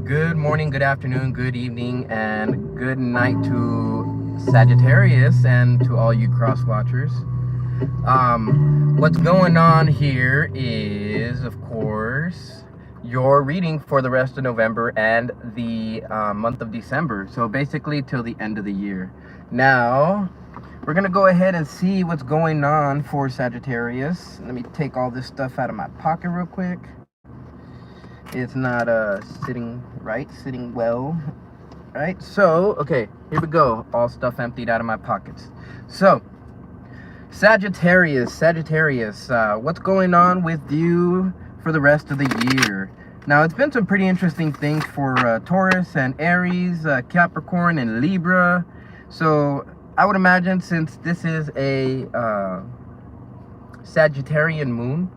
Good morning, good afternoon, good evening, and good night to Sagittarius and to all you cross watchers. What's going on here is, of course, your reading for the rest of November and the month of December. So basically, till the end of the year. Now, we're gonna go ahead and see what's going on for Sagittarius. Let me take all this stuff out of my pocket real quick. It's not sitting well. Right, so okay, here we go. All stuff emptied out of my pockets. So Sagittarius, what's going on with you for the rest of the year? Now, it's been some pretty interesting things for Taurus and Aries, Capricorn and Libra. So I would imagine, since this is a Sagittarian moon,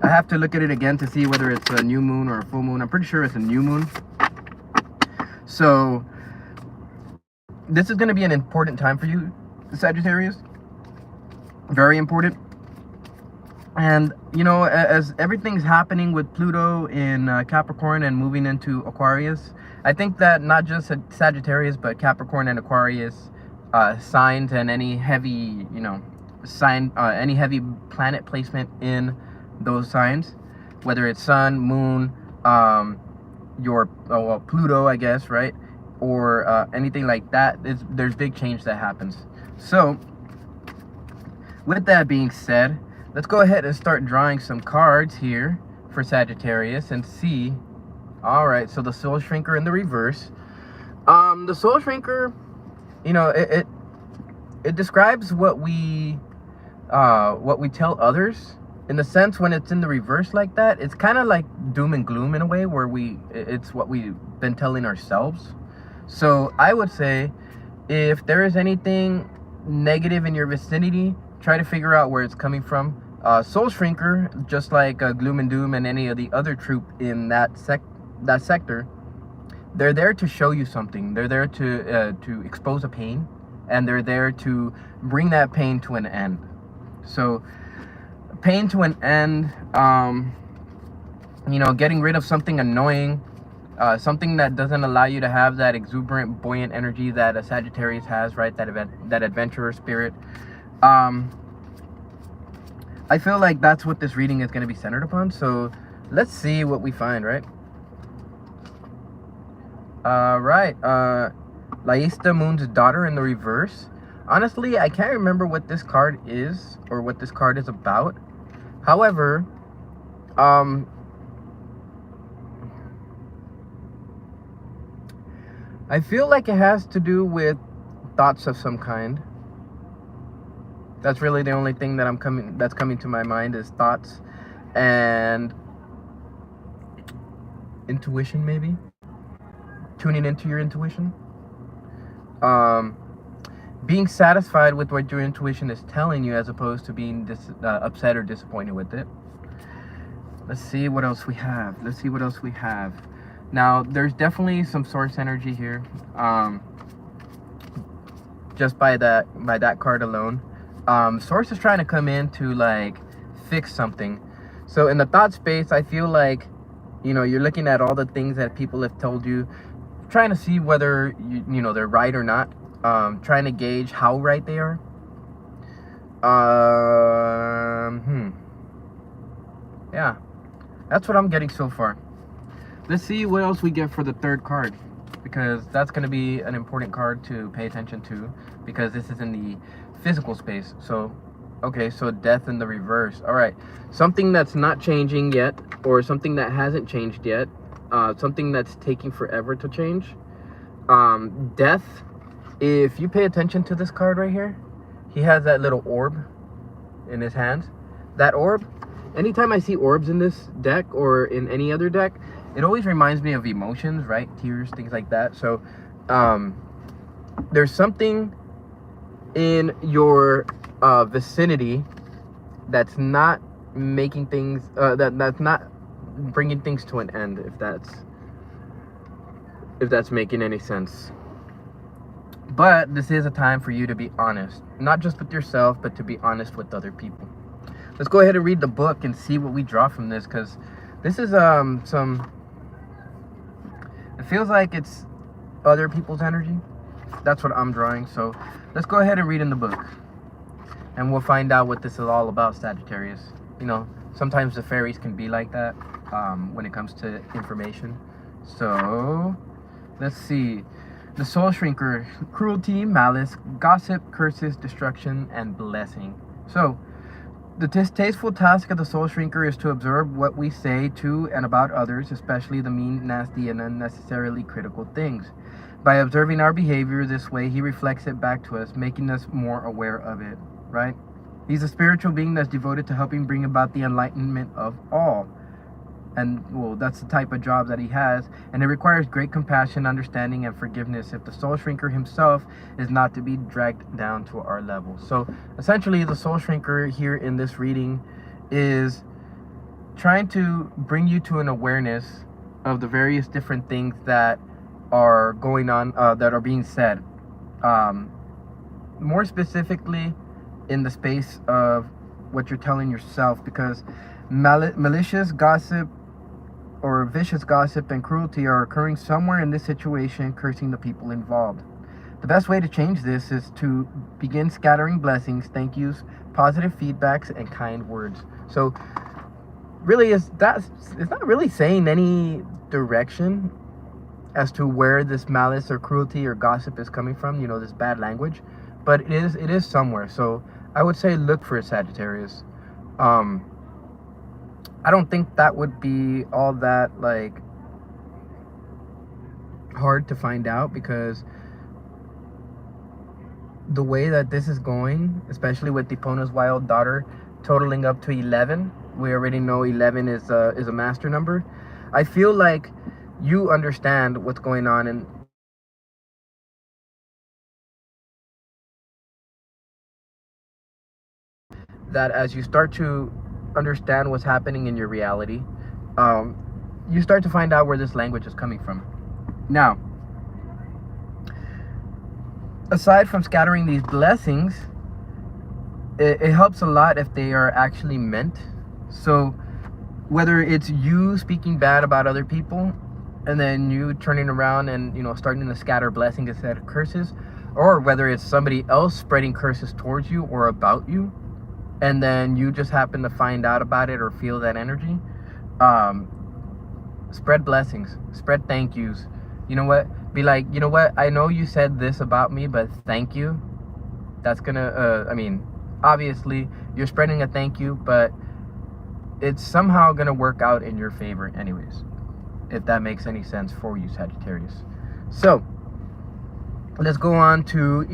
I have to look at it again to see whether it's a new moon or a full moon. I'm pretty sure it's a new moon. So this is going to be an important time for you, Sagittarius. Very important. And, you know, as everything's happening with Pluto in Capricorn and moving into Aquarius, I think that not just Sagittarius, but Capricorn and Aquarius signs and any heavy, any heavy planet placement in those signs, whether it's Sun, Moon, Pluto, I guess, right, or anything like that, there's big change that happens. So with that being said, let's go ahead and start drawing some cards here for Sagittarius and see. All right, so the Soul Shrinker in the reverse. The Soul Shrinker, you know, it describes what we tell others. In the sense, when it's in the reverse like that, it's kind of like doom and gloom in a way, where it's what we've been telling ourselves. So I would say, if there is anything negative in your vicinity, try to figure out where it's coming from. Soul Shrinker, just like Gloom and Doom and any of the other troop in that sector, they're there to show you something. They're there to expose a pain, and they're there to bring that pain to an end. So pain to an end, getting rid of something annoying, something that doesn't allow you to have that exuberant, buoyant energy that a Sagittarius has, right? That adventurer spirit. I feel like that's what this reading is going to be centered upon. So let's see what we find, right? Laista, Moon's daughter, in the reverse. Honestly, I can't remember what this card is or what this card is about. However, I feel like it has to do with thoughts of some kind. That's really the only thing that's coming to my mind, is thoughts and intuition, maybe. Tuning into your intuition. Being satisfied with what your intuition is telling you, as opposed to being upset or disappointed with it. Let's see what else we have. Now, there's definitely some source energy here. Just by that card alone. Source is trying to come in to like fix something. So in the thought space, I feel like, you're looking at all the things that people have told you, trying to see whether they're right or not. Trying to gauge how right they are. Yeah, that's what I'm getting so far. Let's see what else we get for the third card, because that's going to be an important card to pay attention to, because this is in the physical space. So, okay, so death in the reverse. All right, something that's not changing yet, or something that hasn't changed yet, something that's taking forever to change. Death. If you pay attention to this card right here, he has that little orb in his hands. That orb, anytime I see orbs in this deck or in any other deck, it always reminds me of emotions, right? Tears, things like that. So there's something in your vicinity that's not making things, that's not bringing things to an end, if that's making any sense. But this is a time for you to be honest, not just with yourself, but to be honest with other people. Let's go ahead and read the book and see what we draw from this, because this is some feels like it's other people's energy. That's what I'm drawing. So let's go ahead and read in the book, and we'll find out what this is all about, Sagittarius. You know, sometimes the fairies can be like that when it comes to information. So let's see. The soul shrinker: cruelty, malice, gossip, curses, destruction, and blessing. So the distasteful task of the soul shrinker is to observe what we say to and about others, especially the mean, nasty, and unnecessarily critical things. By observing our behavior this way, he reflects it back to us, making us more aware of it, right? He's a spiritual being that's devoted to helping bring about the enlightenment of all. And, well, that's the type of job that he has. And it requires great compassion, understanding, and forgiveness if the soul shrinker himself is not to be dragged down to our level. So, essentially, the soul shrinker here in this reading is trying to bring you to an awareness of the various different things that are going on, that are being said. More specifically, in the space of what you're telling yourself, because malicious gossip or vicious gossip and cruelty are occurring somewhere in this situation, cursing the people involved. The best way to change this is to begin scattering blessings, thank yous, positive feedbacks, and kind words. So really it's not really saying any direction as to where this malice or cruelty or gossip is coming from, you know, this bad language, but it is somewhere. So I would say look for a Sagittarius. I don't think that would be all that like hard to find out, because the way that this is going, especially with Depona's wild daughter totaling up to 11, we already know 11 is a master number. I feel like you understand what's going on, and that as you start to understand what's happening in your reality, you start to find out where this language is coming from. Now, aside from scattering these blessings, it helps a lot if they are actually meant. So whether it's you speaking bad about other people and then you turning around and, you know, starting to scatter blessings instead of curses, or whether it's somebody else spreading curses towards you or about you, and then you just happen to find out about it or feel that energy, spread blessings, spread thank yous. You know what? Be like, you know what? I know you said this about me, but thank you. That's gonna, I mean, obviously you're spreading a thank you, but it's somehow gonna work out in your favor anyways, if that makes any sense for you, Sagittarius. So let's go on to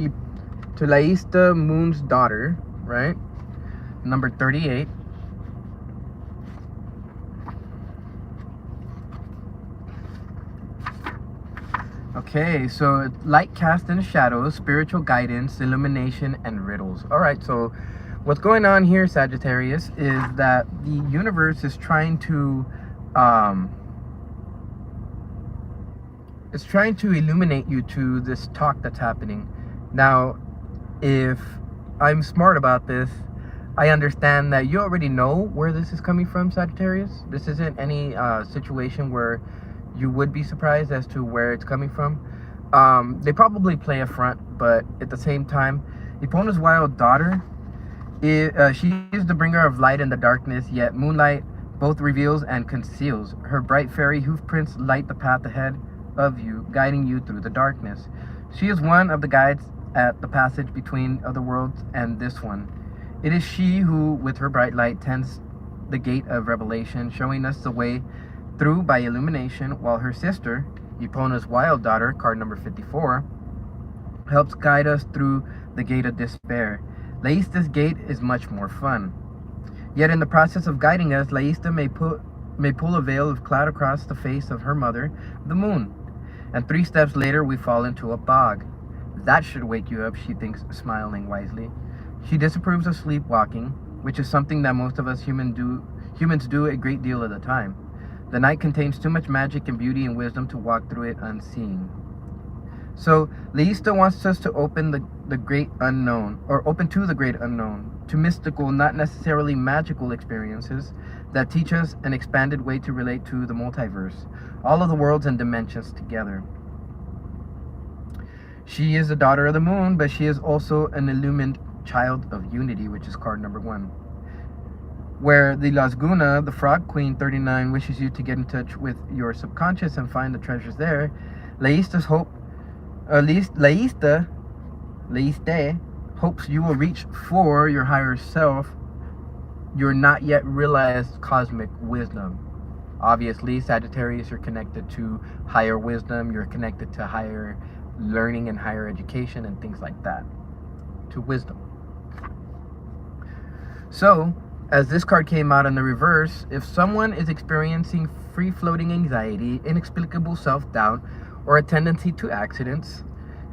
Laista, Moon's daughter, right? Number 38. Okay, so light cast in shadows, spiritual guidance, illumination, and riddles. All right, so what's going on here, Sagittarius, is that the universe is trying to illuminate you to this talk that's happening. Now, if I'm smart about this, I understand that you already know where this is coming from, Sagittarius. This isn't any situation where you would be surprised as to where it's coming from. They probably play a front, but at the same time, Epona's wild daughter, she is the bringer of light in the darkness, yet moonlight both reveals and conceals. Her bright fairy hoofprints light the path ahead of you, guiding you through the darkness. She is one of the guides at the passage between other worlds and this one. It is she who, with her bright light, tends the gate of revelation, showing us the way through by illumination, while her sister, Epona's wild daughter, card number 54, helps guide us through the gate of despair. Laista's gate is much more fun. Yet in the process of guiding us, Laista may pull a veil of cloud across the face of her mother, the moon, and 3 steps later we fall into a bog. That should wake you up, she thinks, smiling wisely. She disapproves of sleepwalking, which is something that most of us humans do a great deal of the time. The night contains too much magic and beauty and wisdom to walk through it unseen. So Laista wants us to open the great unknown, or open to the great unknown. to mystical, not necessarily magical experiences that teach us an expanded way to relate to the multiverse, all of the worlds and dimensions together. She is a daughter of the moon, but she is also an illumined child of unity, which is card number 1. Where the Lasguna, the Frog Queen 39, wishes you to get in touch with your subconscious and find the treasures there, Laista's hope, Laiste hopes you will reach for your higher self, your not yet realized cosmic wisdom. Obviously, Sagittarius, you're connected to higher wisdom, you're connected to higher learning and higher education and things like that, to wisdom. So, as this card came out in the reverse, if someone is experiencing free-floating anxiety, inexplicable self-doubt, or a tendency to accidents,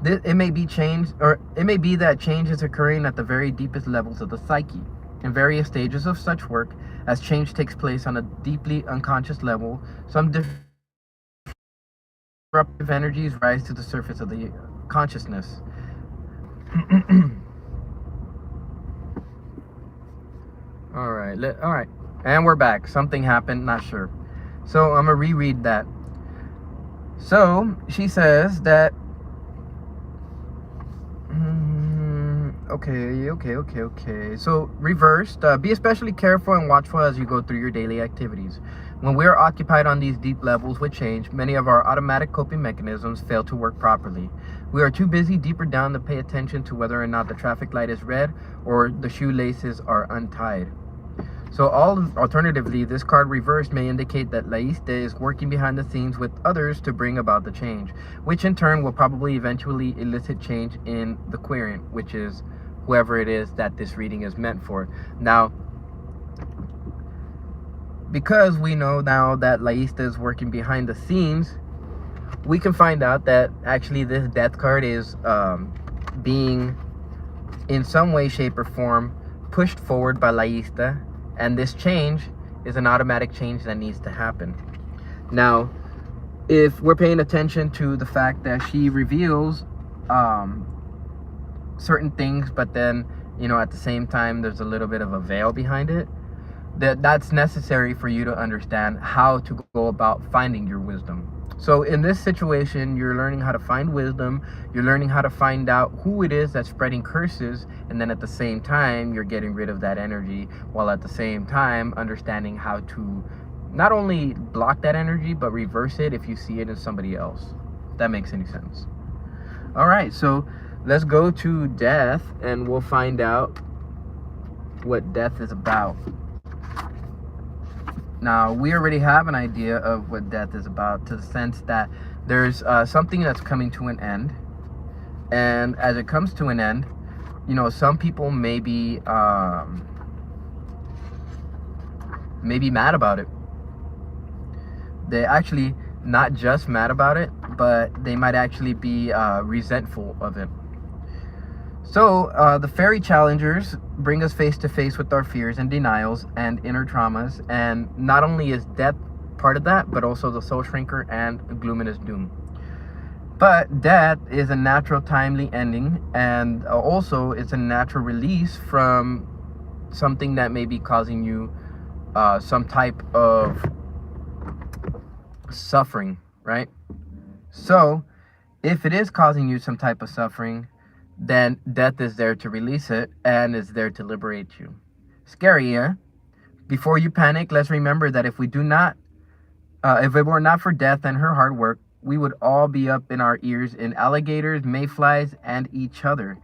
it may be that change is occurring at the very deepest levels of the psyche. In various stages of such work, as change takes place on a deeply unconscious level, some disruptive energies rise to the surface of the consciousness. All right, and we're back. Something happened, not sure. So I'm gonna reread that. So she says that. Okay. So reversed, be especially careful and watchful as you go through your daily activities. When we are occupied on these deep levels with change, many of our automatic coping mechanisms fail to work properly. We are too busy deeper down to pay attention to whether or not the traffic light is red or the shoelaces are untied. So alternatively, this card reversed may indicate that Laiste is working behind the scenes with others to bring about the change, which in turn will probably eventually elicit change in the querent, which is whoever it is that this reading is meant for. Now, because we know now that Laiste is working behind the scenes, we can find out that actually this death card is being in some way, shape, or form pushed forward by Laiste. And this change is an automatic change that needs to happen. Now, if we're paying attention to the fact that she reveals certain things, but then, at the same time, there's a little bit of a veil behind it, that's necessary for you to understand how to go about finding your wisdom. So in this situation, you're learning how to find wisdom, you're learning how to find out who it is that's spreading curses, and then at the same time, you're getting rid of that energy, while at the same time understanding how to not only block that energy, but reverse it if you see it in somebody else. If that makes any sense. All right, so let's go to death, and we'll find out what death is about. Now, we already have an idea of what death is about, to the sense that there's something that's coming to an end. And as it comes to an end, some people may be mad about it. They actually not just mad about it, but they might actually be resentful of it. So the fairy challengers bring us face to face with our fears and denials and inner traumas, and not only is death part of that, but also the soul shrinker and luminous doom. But death is a natural, timely ending, and also it's a natural release from something that may be causing you some type of suffering, right? So if it is causing you some type of suffering, then death is there to release it and is there to liberate you. Scary, yeah? Before you panic, let's remember that if it were not for death and her hard work, we would all be up in our ears in alligators, mayflies, and each other,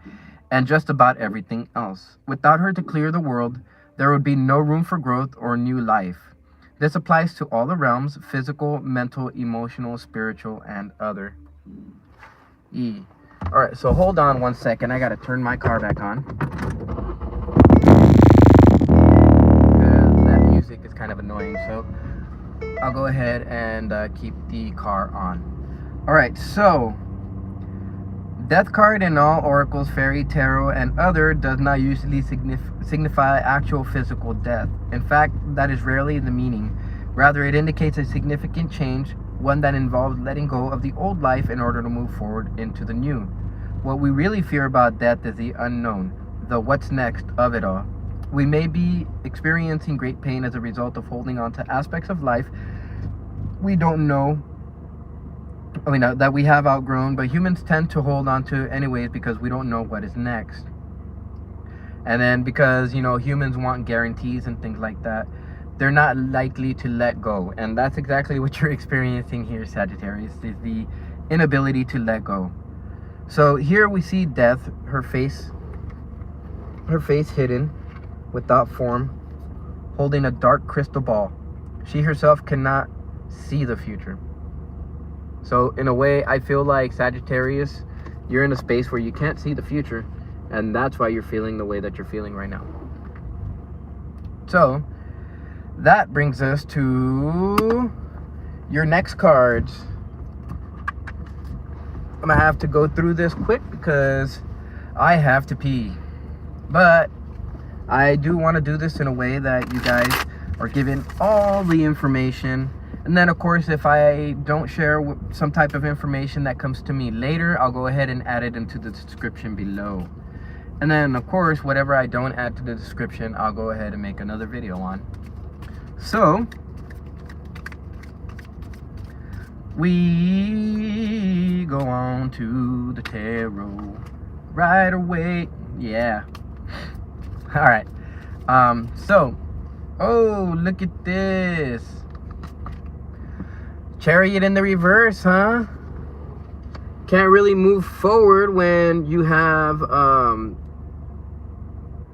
and just about everything else. Without her to clear the world, there would be no room for growth or new life. This applies to all the realms: physical, mental, emotional, spiritual, and other. All right, so hold on one second. I got to turn my car back on, because that music is kind of annoying. So I'll go ahead and keep the car on. All right, so death card in all oracles, fairy, tarot, and other does not usually signify actual physical death. In fact, that is rarely the meaning. Rather, it indicates a significant change, one that involves letting go of the old life in order to move forward into the new. What we really fear about death is the unknown, the what's next of it all. We may be experiencing great pain as a result of holding on to aspects of life we don't know, that we have outgrown, but humans tend to hold on to anyways because we don't know what is next. And then because, humans want guarantees and things like that, they're not likely to let go. And that's exactly what you're experiencing here, Sagittarius, is the inability to let go. So here we see Death, her face hidden without form, holding a dark crystal ball. She herself cannot see the future. So in a way, I feel like, Sagittarius, you're in a space where you can't see the future, and that's why you're feeling the way that you're feeling right now. So that brings us to your next cards. I'm gonna have to go through this quick because I have to pee, but I do want to do this in a way that you guys are given all the information. And then, of course, if I don't share some type of information that comes to me later, I'll go ahead and add it into the description below. And then, of course, whatever I don't add to the description, I'll go ahead and make another video on. So we go on to the tarot right away. Yeah. All right. Oh, look at this. Chariot in the reverse, huh? Can't really move forward when you have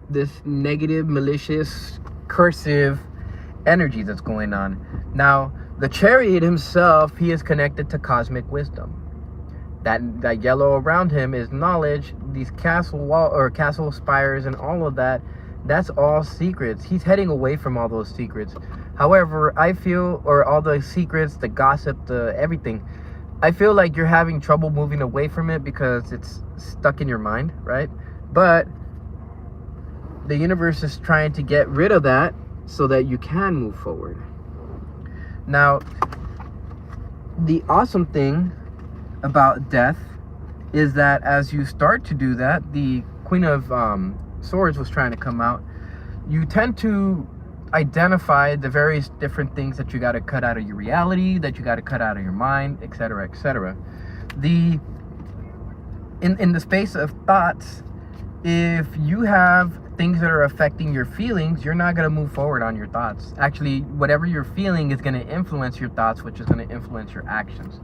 this negative, malicious, cursive energy that's going on. Now, the Chariot himself, he is connected to cosmic wisdom. That yellow around him is knowledge. These castle spires and all of that, that's all secrets. He's heading away from all those secrets. However, I feel, or all the secrets, the gossip, the everything, I feel like you're having trouble moving away from it because it's stuck in your mind, right? But the universe is trying to get rid of that so that you can move forward. Now, the awesome thing about Death is that as you start to do that, the Queen of Swords was trying to come out. You tend to identify the various different things that you got to cut out of your reality, that you got to cut out of your mind, etc., etc. In the space of thoughts, if you have things that are affecting your feelings, you're not going to move forward on your thoughts. Actually, whatever you're feeling is going to influence your thoughts, which is going to influence your actions.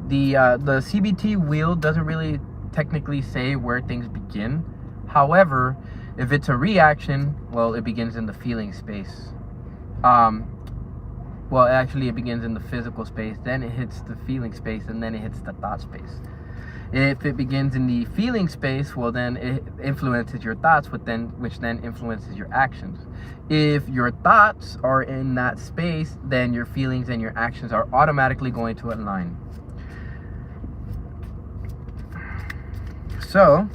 The CBT wheel doesn't really technically say where things begin. However, if it's a reaction, well, it begins in the feeling space. Well, actually, it begins in the physical space, then it hits the feeling space, and then it hits the thought space. If it begins in the feeling space, well, then it influences your thoughts, which then influences your actions. If your thoughts are in that space, then your feelings and your actions are automatically going to align. So,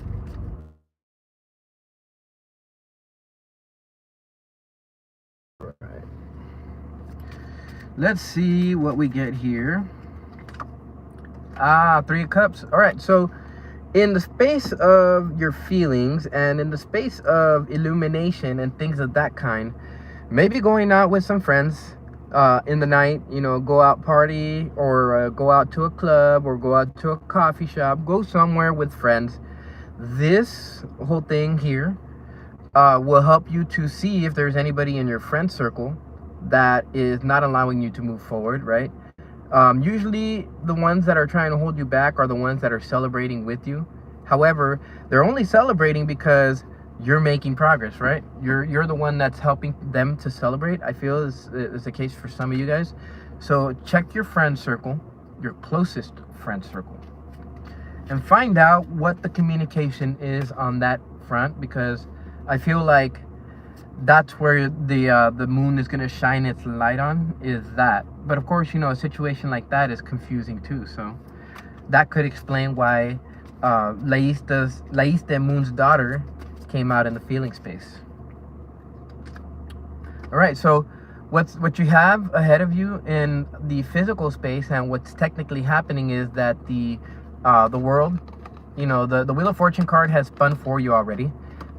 let's see what we get here. Three of Cups. All right, so in the space of your feelings and in the space of illumination and things of that kind, maybe going out with some friends in the night, go out party, or go out to a club, or go out to a coffee shop, go somewhere with friends. This whole thing here will help you to see if there's anybody in your friend circle that is not allowing you to move forward, right? Usually the ones that are trying to hold you back are the ones that are celebrating with you. However, they're only celebrating because you're making progress, right? You're the one that's helping them to celebrate. I feel is the case for some of you guys. So check your friend circle, your closest friend circle, and find out what the communication is on that front, because I feel like that's where the moon is going to shine its light on, is that. But of course, a situation like that is confusing too, so that could explain why Laiste Moon's daughter came out in the feeling space. All right, so what you have ahead of you in the physical space, and what's technically happening, is that the world, the Wheel of Fortune card has spun for you already.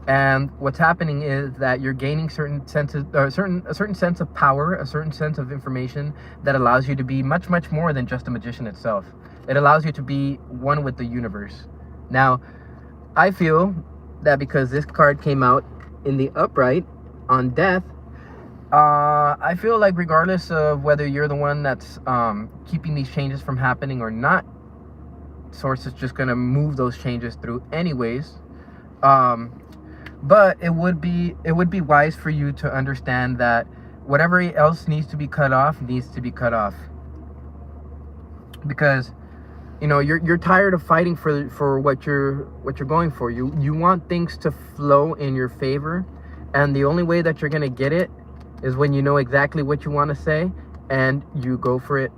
And what's happening is that you're gaining certain senses, a certain sense of power, a certain sense of information that allows you to be much, much more than just a magician itself. It allows you to be one with the universe. Now, I feel that because this card came out in the upright on death, I feel like regardless of whether you're the one that's keeping these changes from happening or not, Source is just going to move those changes through anyways. But it would be wise for you to understand that whatever else needs to be cut off needs to be cut off, because you're tired of fighting for what you're going for. You want things to flow in your favor, and the only way that you're gonna get it is when you know exactly what you want to say and you go for it,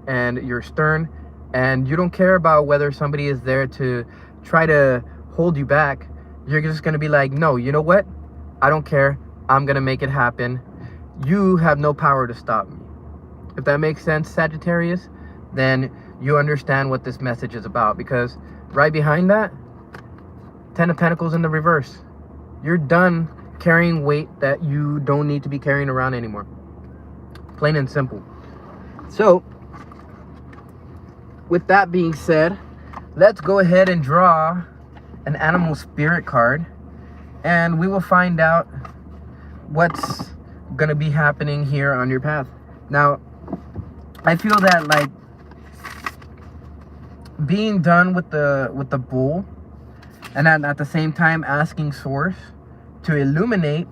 and you're stern, and you don't care about whether somebody is there to try to hold you back. You're just going to be like, no, you know what? I don't care. I'm going to make it happen. You have no power to stop me. If that makes sense, Sagittarius, then you understand what this message is about, because right behind that, 10 of Pentacles in the reverse. You're done carrying weight that you don't need to be carrying around anymore. Plain and simple. So, with that being said, let's go ahead and draw an animal spirit card, and we will find out what's gonna be happening here on your path. Now, I feel that like being done with the bull, and at the same time asking Source to illuminate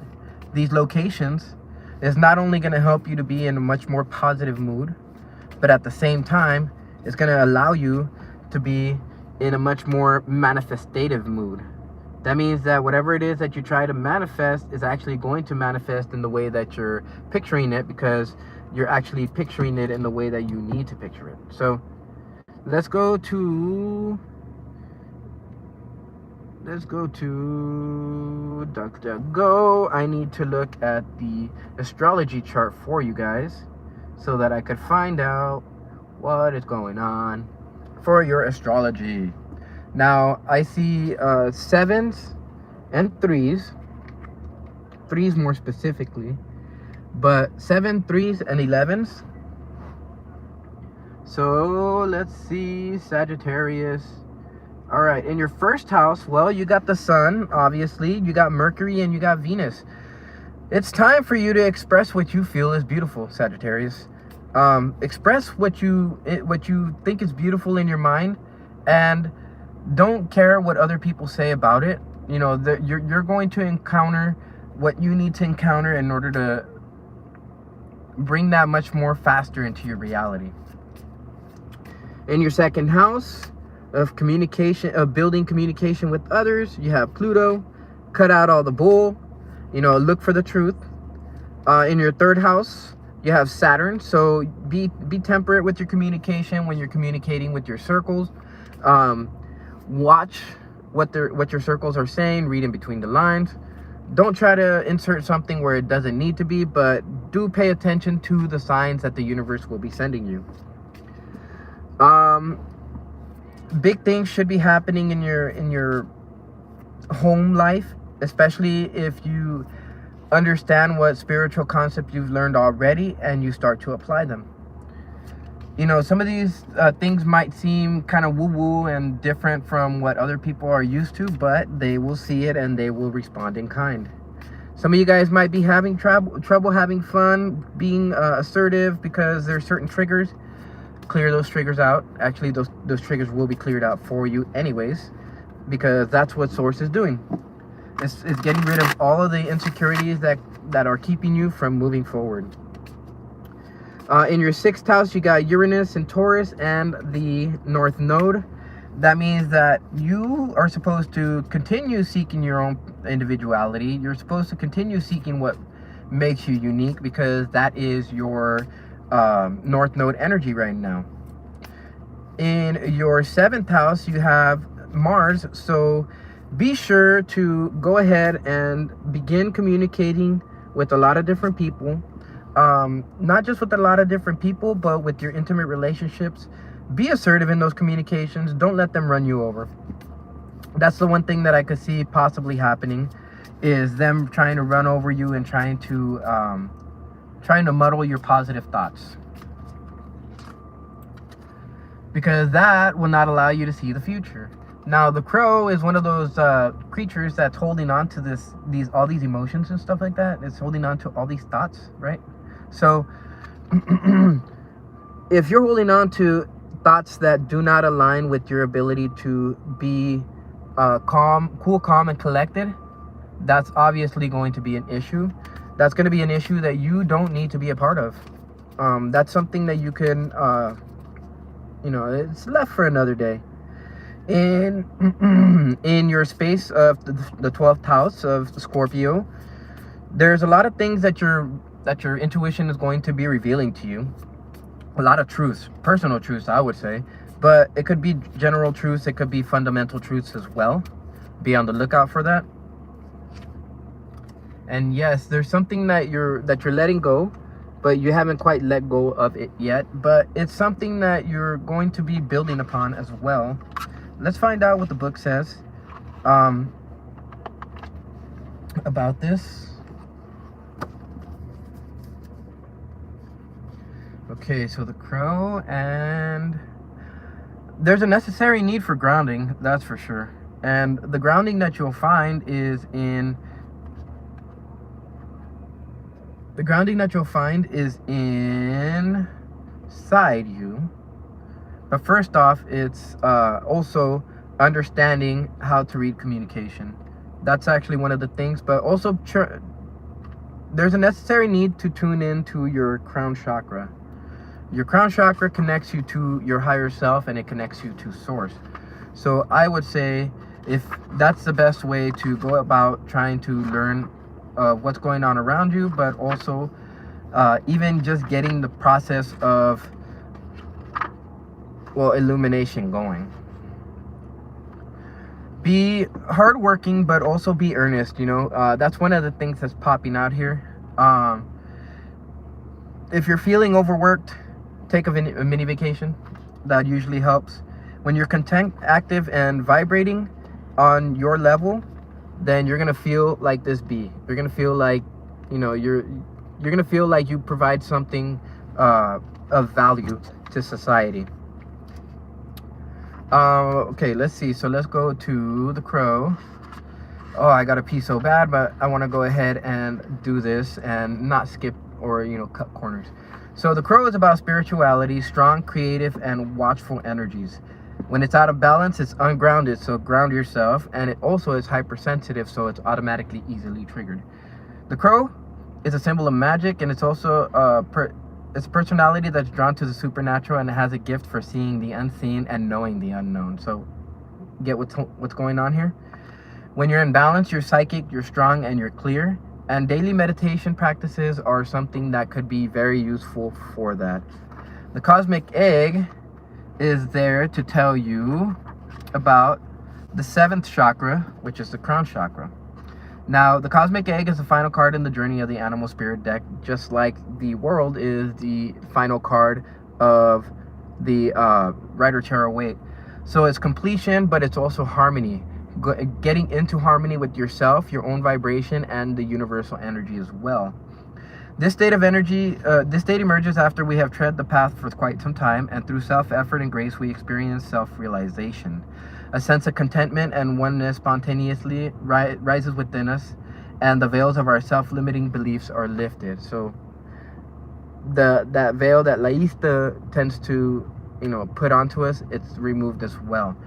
these locations, is not only going to help you to be in a much more positive mood, but at the same time it's going to allow you to be in a much more manifestative mood. That means that whatever it is that you try to manifest is actually going to manifest in the way that you're picturing it, because you're actually picturing it in the way that you need to picture it. So let's go to DuckDuckGo. I need to look at the astrology chart for you guys so that I could find out what is going on for your astrology. Now, I see 7s and 3s more specifically, but 7, 3s, and 11s. So let's see, Sagittarius. All right, in your first house, well, you got the sun, obviously, you got Mercury, and you got Venus. It's time for you to express what you feel is beautiful, Sagittarius. Express what you think is beautiful in your mind, and don't care what other people say about it. You're going to encounter what you need to encounter in order to bring that much more faster into your reality. In your second house of communication, of building communication with others, you have Pluto. Cut out all the bull. Look for the truth. In your third house, you have Saturn. So be temperate with your communication when you're communicating with your circles. Watch what your circles are saying. Read in between the lines. Don't try to insert something where it doesn't need to be, but do pay attention to the signs that the universe will be sending you. Big things should be happening in your home life, especially if you understand what spiritual concept you've learned already and you start to apply them. Some of these things might seem kind of woo-woo and different from what other people are used to, but they will see it and they will respond in kind. Some of you guys might be having trouble having fun, being assertive, because there's certain triggers. Clear those triggers out. Actually, those triggers will be cleared out for you anyways, because that's what Source is doing. It's getting rid of all of the insecurities that are keeping you from moving forward. In your sixth house, you got Uranus and Taurus and the North Node. That means that you are supposed to continue seeking your own individuality. You're supposed to continue seeking what makes you unique, because that is your North Node energy right now. In your seventh house, you have Mars. So be sure to go ahead and begin communicating with a lot of different people. Not just with a lot of different people, but with your intimate relationships. Be assertive in those communications. Don't let them run you over. That's the one thing that I could see possibly happening. is them trying to run over you and trying to muddle your positive thoughts, because that will not allow you to see the future. Now, the crow is one of those creatures that's holding on to all these emotions and stuff like that. It's holding on to all these thoughts, right? So if you're holding on to thoughts that do not align with your ability to be cool, calm, and collected, that's obviously going to be an issue. That's going to be an issue that you don't need to be a part of. That's something that you can, it's left for another day. In your space of the 12th house of Scorpio, there's a lot of things that your intuition is going to be revealing to you. A lot of truths, personal truths, I would say, but it could be general truths. It could be fundamental truths as well. Be on the lookout for that. And yes, there's something that you're letting go, but you haven't quite let go of it yet. But it's something that you're going to be building upon as well. Let's find out what the book says about this. Okay, so the crow, and there's a necessary need for grounding, that's for sure. And the grounding that you'll find is inside you. But first off, it's also understanding how to read communication. That's actually one of the things. But also, there's a necessary need to tune into your crown chakra. Your crown chakra connects you to your higher self, and it connects you to source. So I would say, if that's the best way to go about trying to learn what's going on around you, but also even just getting the process of illumination going. Be hardworking, but also be earnest. That's one of the things that's popping out here. If you're feeling overworked, take a mini vacation. That usually helps. When you're content, active, and vibrating on your level, then you're gonna feel like this bee. You're gonna feel like, you're gonna feel like you provide something of value to society. Okay, let's see. So let's go to the crow. Oh, I gotta pee so bad, but I want to go ahead and do this and not skip or cut corners. So the crow is about spirituality, strong, creative, and watchful energies. When it's out of balance, it's ungrounded, so ground yourself. And it also is hypersensitive, so it's automatically easily triggered. The crow is a symbol of magic, and it's also it's a personality that's drawn to the supernatural, and it has a gift for seeing the unseen and knowing the unknown. So get what's going on here? When you're in balance, you're psychic, you're strong, and you're clear. And daily meditation practices are something that could be very useful for that. The cosmic egg is there to tell you about the 7th chakra, which is the crown chakra. Now, the cosmic egg is the final card in the journey of the animal spirit deck, just like the world is the final card of the Rider Tarot Waite. So it's completion, but it's also harmony. Getting into harmony with yourself, your own vibration, and the universal energy as well. This state emerges after we have tread the path for quite some time, and through self-effort and grace, we experience self-realization. A sense of contentment and oneness spontaneously rises within us, and the veils of our self-limiting beliefs are lifted. So that veil that Laista tends to, put onto us, it's removed as well.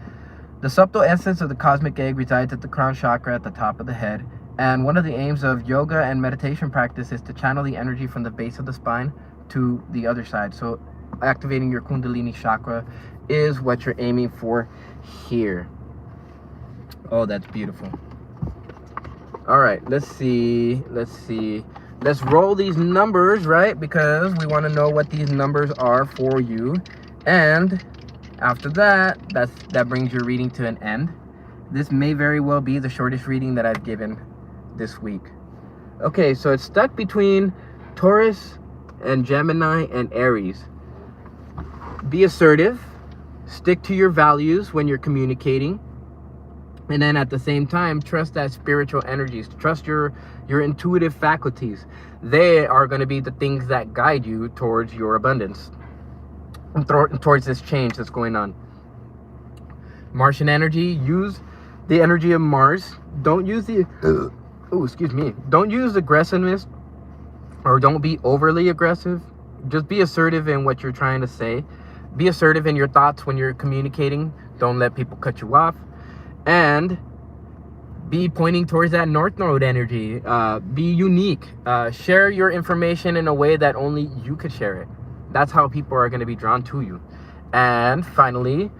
The subtle essence of the cosmic egg resides at the crown chakra at the top of the head, and one of the aims of yoga and meditation practice is to channel the energy from the base of the spine to the other side. So activating your Kundalini chakra is what you're aiming for here. Oh, that's beautiful. All right, let's see. Let's roll these numbers, right? Because we want to know what these numbers are for you. And after that, that brings your reading to an end. This may very well be the shortest reading that I've given this week. Okay, so it's stuck between Taurus and Gemini and Aries. Be assertive. Stick to your values when you're communicating. And then at the same time, trust that spiritual energies, trust your intuitive faculties. They are going to be the things that guide you towards your abundance, towards this change that's going on. Martian energy, use the energy of Mars. Don't use the don't use aggressiveness, or don't be overly aggressive. Just be assertive in what you're trying to say. Be assertive in your thoughts when you're communicating. Don't let people cut you off. And be pointing towards that North Node energy. Be unique. Share your information in a way that only you could share it. That's how people are going to be drawn to you. And finally,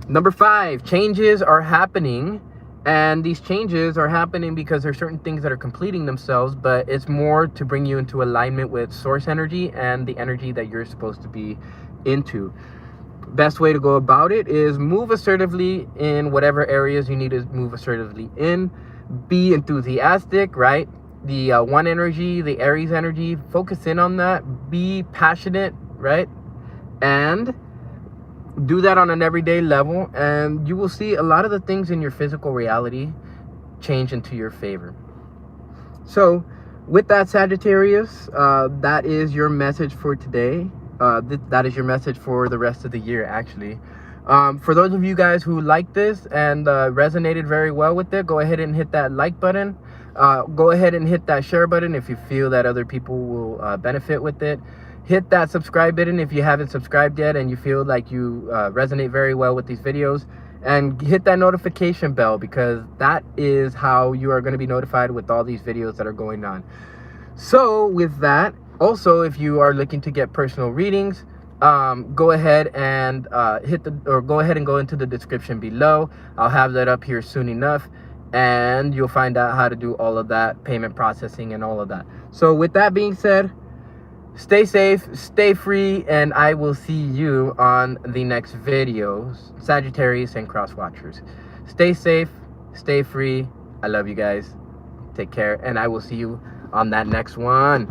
number 5, changes are happening. And these changes are happening because there's certain things that are completing themselves, but it's more to bring you into alignment with source energy and the energy that you're supposed to be into. Best way to go about it is move assertively in whatever areas you need to move assertively in. Be enthusiastic, right? The one energy, the Aries energy, focus in on that. Be passionate, right? And do that on an everyday level, and you will see a lot of the things in your physical reality change into your favor. So with that, Sagittarius, that is your message for today. That is your message for the rest of the year, actually. For those of you guys who like this and resonated very well with it, go ahead and hit that like button. Go ahead and hit that share button if you feel that other people will benefit with it. Hit that subscribe button if you haven't subscribed yet and you feel like you resonate very well with these videos. And hit that notification bell, because that is how you are going to be notified with all these videos that are going on. So with that, also, if you are looking to get personal readings, go ahead and go ahead and go into the description below. I'll have that up here soon enough, and you'll find out how to do all of that, payment processing and all of that. So with that being said, stay safe, stay free, and I will see you on the next video, Sagittarius and Cross Watchers. Stay safe, stay free. I love you guys. Take care, and I will see you on that next one.